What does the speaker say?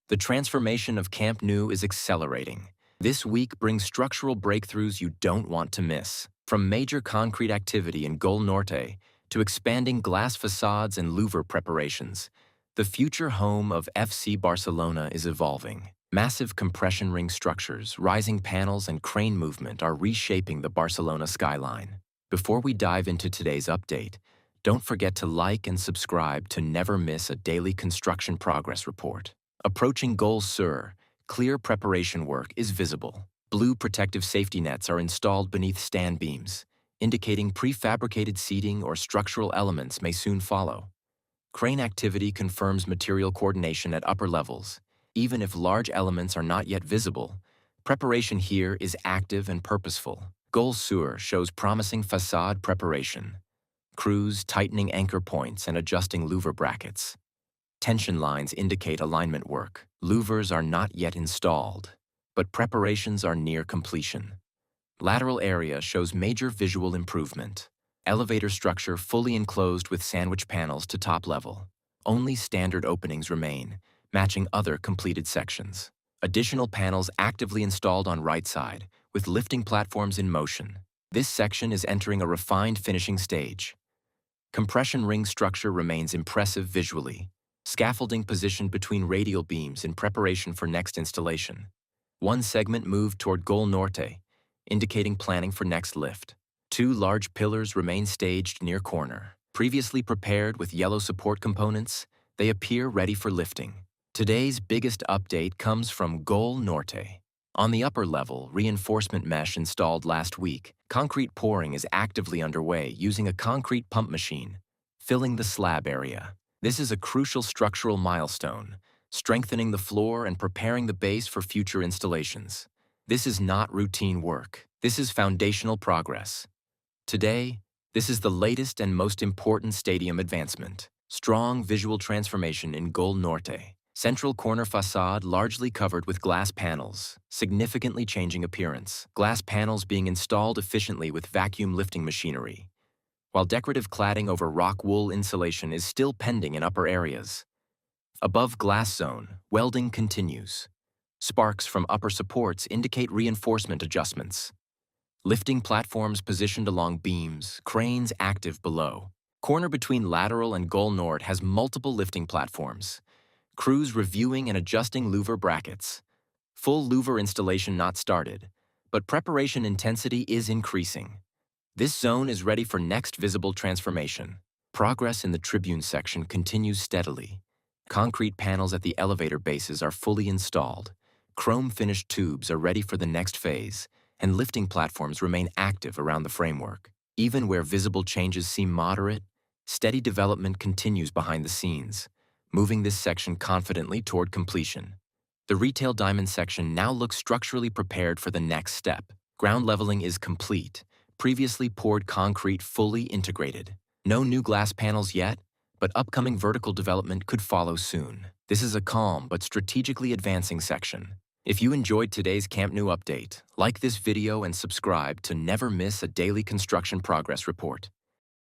The transformation of Camp Nou is accelerating. This week brings structural breakthroughs you don't want to miss. From major concrete activity in Gol Norte to expanding glass facades and louver preparations, the future home of FC Barcelona is evolving. Massive compression ring structures, rising panels, and crane movement are reshaping the Barcelona skyline. Before we dive into today's update, don't forget to like and subscribe to never miss a daily construction progress report. Approaching Gol Sur, clear preparation work is visible. Blue protective safety nets are installed beneath stand beams, indicating prefabricated seating or structural elements may soon follow. Crane activity confirms material coordination at upper levels. Even if large elements are not yet visible, preparation here is active and purposeful. Gol Sur shows promising façade preparation. Crews tightening anchor points and adjusting louver brackets. Tension lines indicate alignment work. Louvers are not yet installed, but preparations are near completion. Lateral area shows major visual improvement. Elevator structure fully enclosed with sandwich panels to top level. Only standard openings remain, matching other completed sections. Additional panels actively installed on right side, with lifting platforms in motion. This section is entering a refined finishing stage. Compression ring structure remains impressive visually. Scaffolding positioned between radial beams in preparation for next installation. One segment moved toward Gol Norte, indicating planning for next lift. Two large pillars remain staged near corner. Previously prepared with yellow support components, they appear ready for lifting. Today's biggest update comes from Gol Norte. On the upper level, reinforcement mesh installed last week, concrete pouring is actively underway using a concrete pump machine, filling the slab area. This is a crucial structural milestone, strengthening the floor and preparing the base for future installations. This is not routine work. This is foundational progress. Today, this is the latest and most important stadium advancement. Strong visual transformation in Gol Norte. Central corner facade largely covered with glass panels, significantly changing appearance. Glass panels being installed efficiently with vacuum lifting machinery, while decorative cladding over rock wool insulation is still pending in upper areas. Above glass zone, welding continues. Sparks from upper supports indicate reinforcement adjustments. Lifting platforms positioned along beams, cranes active below. Corner between Lateral and Gol Nord has multiple lifting platforms. Crews reviewing and adjusting louver brackets. Full louver installation not started, but preparation intensity is increasing. This zone is ready for next visible transformation. Progress in the tribune section continues steadily. Concrete panels at the elevator bases are fully installed. Chrome-finished tubes are ready for the next phase, and lifting platforms remain active around the framework. Even where visible changes seem moderate, steady development continues behind the scenes, moving this section confidently toward completion. The retail diamond section now looks structurally prepared for the next step. Ground leveling is complete. Previously poured concrete fully integrated. No new glass panels yet, but upcoming vertical development could follow soon. This is a calm but strategically advancing section. If you enjoyed today's Camp Nou update, like this video and subscribe to never miss a daily construction progress report.